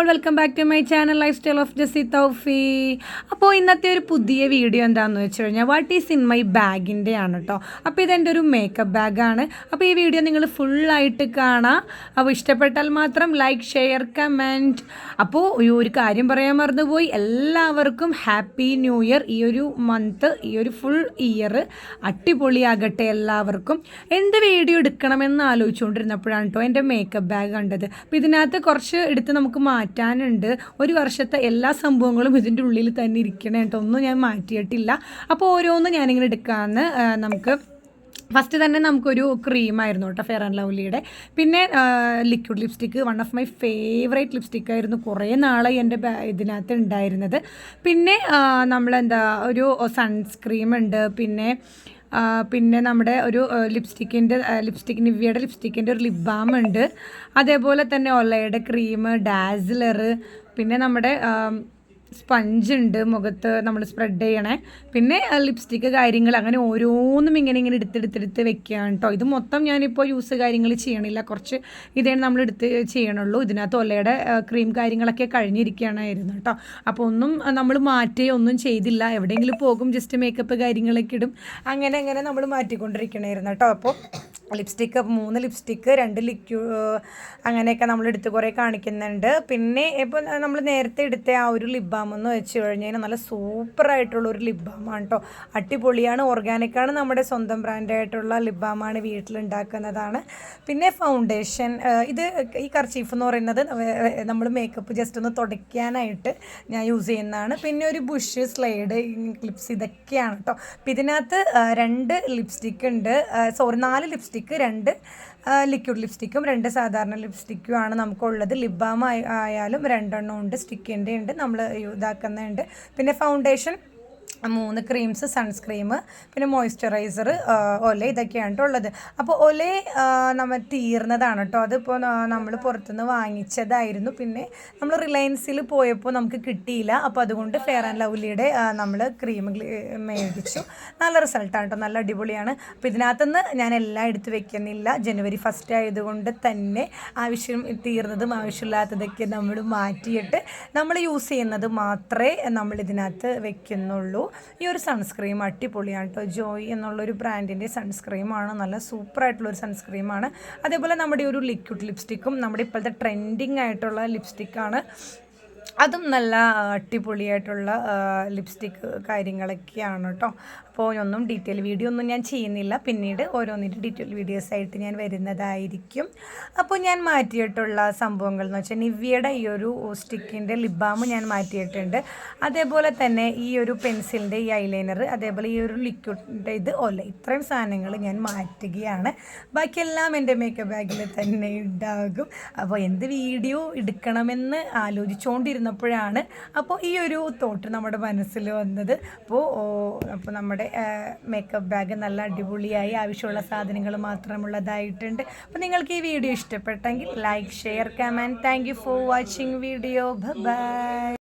All welcome back to my channel lifestyle of Jasi Thoufi. അപ്പോൾ ഇന്നത്തെ ഒരു പുതിയ വീഡിയോ എന്താണെന്ന് വെച്ച് കഴിഞ്ഞാൽ വാട്ട് ഈസ് ഇൻ മൈ ബാഗിൻ്റെ ആണ് കേട്ടോ. അപ്പോൾ ഇതെൻ്റെ ഒരു മേക്കപ്പ് ബാഗാണ്. അപ്പോൾ ഈ വീഡിയോ നിങ്ങൾ ഫുള്ളായിട്ട് കാണാം. അപ്പോൾ ഇഷ്ടപ്പെട്ടാൽ മാത്രം ലൈക്ക്, ഷെയർ, കമൻറ്റ്. അപ്പോൾ ഈ ഒരു കാര്യം പറയാൻ മറന്നുപോയി, എല്ലാവർക്കും ഹാപ്പി ന്യൂ ഇയർ. ഈ ഒരു മന്ത്, ഈ ഒരു ഫുൾ ഇയർ അടിപൊളിയാകട്ടെ എല്ലാവർക്കും. എന്ത് വീഡിയോ എടുക്കണമെന്ന് ആലോചിച്ചുകൊണ്ടിരുന്നപ്പോഴാണ് കേട്ടോ എൻ്റെ മേക്കപ്പ് ബാഗ് കണ്ടത്. അപ്പോൾ ഇതിനകത്ത് കുറച്ച് എടുത്ത് നമുക്ക് മാറ്റാനുണ്ട്. ഒരു വർഷത്തെ എല്ലാ സംഭവങ്ങളും ഇതിൻ്റെ ഉള്ളിൽ തന്നെ ഇരിക്കണേ കേട്ടോ, ഒന്നും ഞാൻ മാറ്റിയിട്ടില്ല. അപ്പോൾ ഓരോന്നും ഞാനിങ്ങനെ എടുക്കാമെന്ന് നമുക്ക് ഫസ്റ്റ് തന്നെ നമുക്കൊരു ക്രീമായിരുന്നു കേട്ടോ, ഫെയർ ആൻഡ് ലവ്ലിയുടെ. പിന്നെ liquid lipstick, one of my favourite ലിപ്സ്റ്റിക്കായിരുന്നു, കുറേ നാളായി എൻ്റെ ഇതിനകത്ത് ഉണ്ടായിരുന്നത്. പിന്നെ നമ്മളെന്താ ഒരു സൺസ്ക്രീം ഉണ്ട്. പിന്നെ നമ്മുടെ ഒരു ലിപ്സ്റ്റിക് നിവ്യയുടെ ലിപ്സ്റ്റിക്കിൻ്റെ ഒരു ലിപ് ബാം ഉണ്ട്. അതേപോലെ തന്നെ ഒലയുടെ ക്രീം, ഡാസിലർ, പിന്നെ നമ്മുടെ സ്പഞ്ച് ഉണ്ട് മുഖത്ത് നമ്മൾ സ്പ്രെഡ് ചെയ്യണേ. പിന്നെ ലിപ്സ്റ്റിക്ക് കാര്യങ്ങൾ, അങ്ങനെ ഓരോന്നും ഇങ്ങനെ എടുത്തെടുത്ത് വെക്കുകയാണ് കേട്ടോ. ഇത് മൊത്തം ഞാനിപ്പോൾ യൂസ് കാര്യങ്ങൾ ചെയ്യണില്ല, കുറച്ച് ഇതേ നമ്മൾ എടുത്ത് ചെയ്യണുള്ളൂ. ഇതിനകത്ത് ഒലയുടെ ക്രീം കാര്യങ്ങളൊക്കെ കഴിഞ്ഞിരിക്കുകയാണായിരുന്നു കേട്ടോ. അപ്പോൾ ഒന്നും നമ്മൾ ഒന്നും ചെയ്തില്ല. എവിടെയെങ്കിലും പോകും, ജസ്റ്റ് മേക്കപ്പ് കാര്യങ്ങളൊക്കെ ഇടും, അങ്ങനെ നമ്മൾ മാറ്റിക്കൊണ്ടിരിക്കണമായിരുന്നു കേട്ടോ. അപ്പോൾ ലിപ്സ്റ്റിക്ക് 3 ലിപ്സ്റ്റിക്ക്, 2 ലിക്വിഡ്, അങ്ങനെയൊക്കെ നമ്മളെടുത്ത് കുറേ കാണിക്കുന്നുണ്ട്. പിന്നെ ഇപ്പോൾ നമ്മൾ നേരത്തെ എടുത്ത ആ ഒരു ലിപ് ബാം എന്ന് വെച്ച് കഴിഞ്ഞാൽ നല്ല സൂപ്പറായിട്ടുള്ളൊരു ലിപ് ബാമാണ് കേട്ടോ. അടിപൊളിയാണ്, ഓർഗാനിക്കാണ്, നമ്മുടെ സ്വന്തം ബ്രാൻഡായിട്ടുള്ള ലിപ് ബാമാണ്, വീട്ടിലുണ്ടാക്കുന്നതാണ്. പിന്നെ ഫൗണ്ടേഷൻ, ഈ കർച്ചീഫ് എന്ന് പറയുന്നത് നമ്മൾ മേക്കപ്പ് ജസ്റ്റ് ഒന്ന് തുടയ്ക്കാനായിട്ട് ഞാൻ യൂസ് ചെയ്യുന്നതാണ്. പിന്നെ ഒരു ബുഷ്, സ്ലൈഡ്, ക്ലിപ്സ്, ഇതൊക്കെയാണ് കേട്ടോ. അപ്പം ഇതിനകത്ത് 2 ലിപ്സ്റ്റിക്ക് ഉണ്ട്, 4 ലിപ്സ്റ്റിക്ക്, 2 ലിക്വിഡ് ലിപ്സ്റ്റിക്കും 2 സാധാരണ ലിപ്സ്റ്റിക്കും ആണ് നമുക്കുള്ളത്. ലിപ് ബാം ആയാലും 2 എണ്ണം ഉണ്ട്, സ്റ്റിക്കിൻ്റെ ഉണ്ട്, നമ്മൾ ഇതാക്കുന്നുണ്ട്. പിന്നെ ഫൗണ്ടേഷൻ 3 ക്രീംസ്, സൺസ്ക്രീം, പിന്നെ മോയ്സ്ചറൈസർ, ഒല, ഇതൊക്കെയാണ് ഉള്ളത്. അപ്പോൾ ഒല നമ്മൾ തീർന്നതാണ് കേട്ടോ. അതിപ്പോൾ നമ്മൾ പുറത്തുനിന്ന് വാങ്ങിച്ചതായിരുന്നു. പിന്നെ നമ്മൾ റിലയൻസിൽ പോയപ്പോൾ നമുക്ക് കിട്ടിയില്ല. അപ്പോൾ അതുകൊണ്ട് ഫെയർ ആൻഡ് ലവ്ലിയുടെ നമ്മൾ ക്രീം മേടിച്ചു. നല്ല റിസൾട്ടാണ് കേട്ടോ, നല്ല അടിപൊളിയാണ്. അപ്പോൾ ഇതിനകത്തുനിന്ന് ഞാൻ എല്ലാം എടുത്ത് വെക്കുന്നില്ല. ജനുവരി 1 ആയതുകൊണ്ട് തന്നെ തീർന്നതും ആവശ്യമില്ലാത്തതൊക്കെ നമ്മൾ മാറ്റിയിട്ട് നമ്മൾ യൂസ് ചെയ്യുന്നത് മാത്രമേ നമ്മളിതിനകത്ത് വെക്കുന്നുള്ളൂ. ഈ ഒരു സൺസ്ക്രീം അടിപൊളിയാണ് കേട്ടോ, ജോയ് എന്നുള്ളൊരു ബ്രാൻഡിൻ്റെ സൺസ്ക്രീമാണ്, നല്ല സൂപ്പറായിട്ടുള്ളൊരു സൺസ്ക്രീമാണ്. അതേപോലെ നമ്മുടെ ഒരു ലിക്വിഡ് ലിപ്സ്റ്റിക്കും നമ്മുടെ ഇപ്പോഴത്തെ ട്രെൻഡിങ് ആയിട്ടുള്ള ലിപ്സ്റ്റിക്കാണ്, അതും നല്ല അടിപൊളിയായിട്ടുള്ള ലിപ്സ്റ്റിക്ക് കാര്യങ്ങളൊക്കെയാണ് കേട്ടോ. അപ്പോൾ ഒന്നും ഡീറ്റെയിൽ വീഡിയോ ഒന്നും ഞാൻ ചെയ്യുന്നില്ല, പിന്നീട് ഓരോന്നിൻ്റെ ഡീറ്റെയിൽ വീഡിയോസായിട്ട് ഞാൻ വരുന്നതായിരിക്കും. അപ്പോൾ ഞാൻ മാറ്റിയിട്ടുള്ള സംഭവങ്ങൾ എന്ന് വെച്ചാൽ നിവ്യയുടെ ഈ ഒരു സ്റ്റിക്കിൻ്റെ ലിപ് ബാം ഞാൻ മാറ്റിയിട്ടുണ്ട്. അതേപോലെ തന്നെ ഈ ഒരു പെൻസിലിൻ്റെ ഈ ഐലൈനർ, അതേപോലെ ഈ ഒരു ലിക്വിഡിൻ്റെ ഒല, ഇത്രയും സാധനങ്ങൾ ഞാൻ മാറ്റുകയാണ്. ബാക്കിയെല്ലാം എൻ്റെ മേക്കപ്പ് ബാഗിൽ തന്നെ ഉണ്ടാകും. അപ്പോൾ എന്ത് വീഡിയോ എടുക്കണമെന്ന് ആലോചിച്ചുകൊണ്ടിരുന്നപ്പോഴാണ് അപ്പോൾ ഈ ഒരു തോട്ട് നമ്മുടെ മനസ്സിൽ വന്നത്. അപ്പോൾ നമ്മുടെ മേക്കപ്പ് ബാഗ് നല്ല അടിപൊളിയായി, ആവശ്യമുള്ള സാധനങ്ങൾ മാത്രമുള്ളതായിട്ടുണ്ട്. അപ്പോൾ നിങ്ങൾക്ക് ഈ വീഡിയോ ഇഷ്ടപ്പെട്ടെങ്കിൽ like, share, comment. Thank you for watching video. By.